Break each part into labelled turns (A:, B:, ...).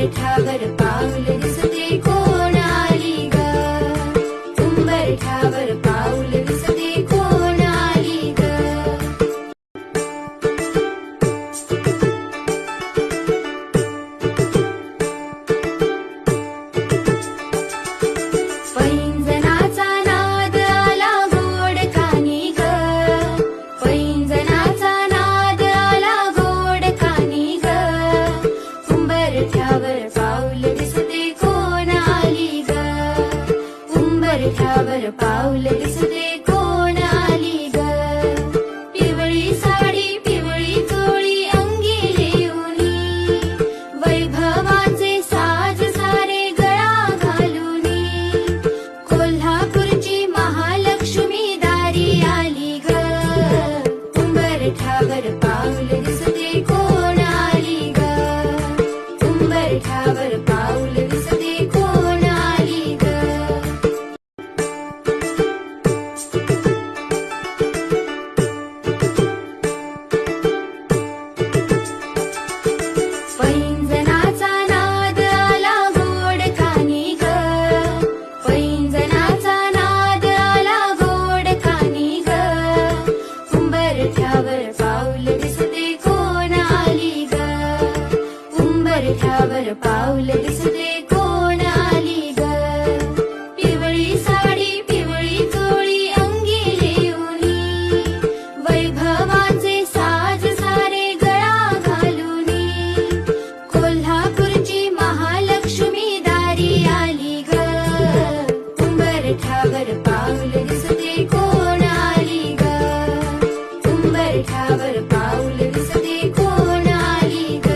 A: उंबरठ्यावर पाऊल दिसते कोण आली ग, उंबरठ्यावर पाऊल दिसते कोण आली ग. पैंजणाचा नाद आला गोड कानी ग, पैंजणाचा नाद आला गोड कानी ग. उंबरठ्यावर पाऊल दिसते कोण आली ग, उंबरठ्यावर पाऊल दिसते कोण आली ग. पिवळी साडी पिवळी चोळी अंगी लेऊनी, वैभवाचे साज सारे गळा घालूनी. कोल्हापूरची महालक्ष्मी दारी आली ग, उंबरठ्यावर पाऊल दिसते कोण आली ग, उंबरठ्यावर पाऊल दिसते कोण आली ग. पैंजणाचा नाद आला गोड कानी ग, पैंजणाचा नाद आला गोड कानी ग. उंबरठ्यावर पाऊल दिसते कोण आली ग, उंबरठ्यावर पाऊल दिसते कोण आली ग. पिवळी साडी पिवळी चोळी अंगी लेऊनी, वैभवाचे साज सारे गळा घालूनी. कोल्हापूरची महालक्ष्मी दारी आली ग, उंबरठ्यावर पाऊल दिसते कोण आली ग, उंबरठ्यावर पाऊल दिसते कोण आली ग.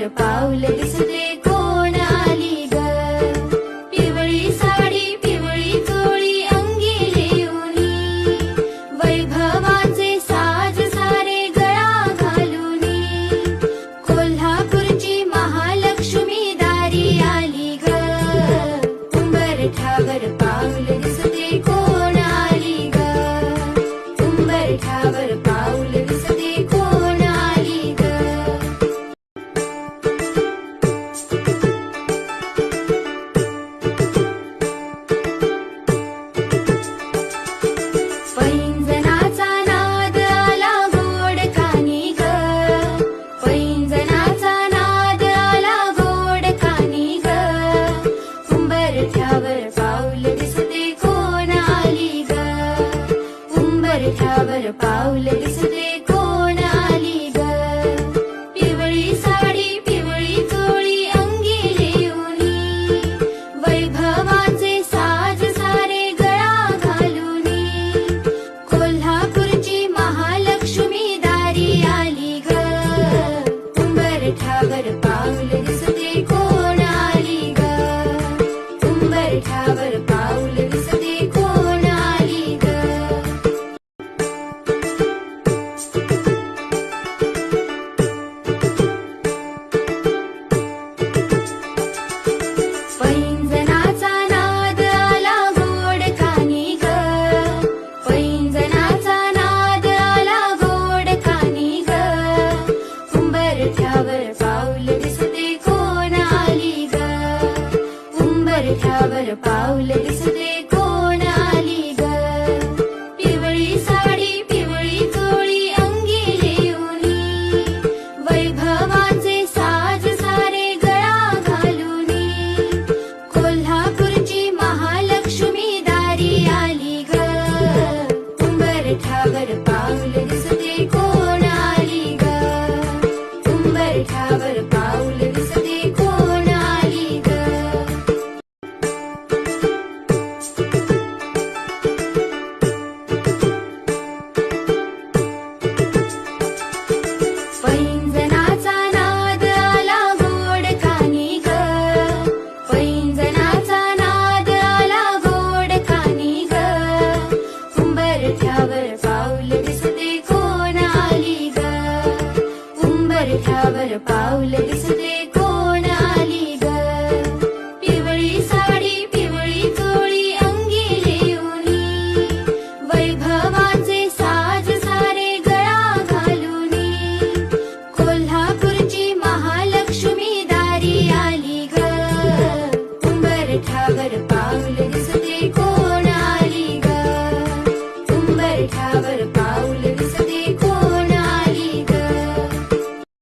A: उंबरठ्यावर पाऊल दिसते कोण आली ग पिवळी साडी पिवळी चोळी अंगी लेऊनी वैभवाचे साज सारे गळा घालूनी कोल्हापूरची महालक्ष्मी दारी आली ग उंबरठ्यावर पाऊल दिसते कोण आली ग उंबरठ्यावर पाऊल दिसते कोण आली ग पैंजणाचा नाद आला गोड कानी ग पैंजणाचा नाद आला गोड कानी ग उंबरठ्यावर पाऊल दिसते कोण आली ग उंबरठ्यावर पाऊल दिसते कोण आली ग पिवळी साडी पिवळी चोळी अंगी लेऊनी वैभवाचे साज सारे गळा घालूनी कोल्हापूरची महालक्ष्मी दारी आली ग उंबरठ्यावर पाऊल दिसते कोण आली ग उंबरठ्यावर पाऊल दिसते कोण आली ग पैंजणाचा नाद आला गोड कानी ग पैंजणाचा नाद आला गोड कानी ग उंबरठ्यावर पाऊल दिसते कोण आली ग उंबरठ्यावर पाऊल दिसते कोण आली ग पिवळी साडी पिवळी चोळी अंगी लेऊनी वैभवाचे साज सारे गळा घालूनी कोल्हापूरची महालक्ष्मी दारी आली ग उंबरठ्यावर पाऊल दिसते कोण आली ग उंबरठ्यावर पाऊल दिसते कोण आली ग पैंजणाचा नाद आला गोड कानी ग पैंजणाचा नाद आला गोड कानी ग उंबरठ्यावर पाऊल दिसते कोण आली ग उंबरठ्यावर पाऊल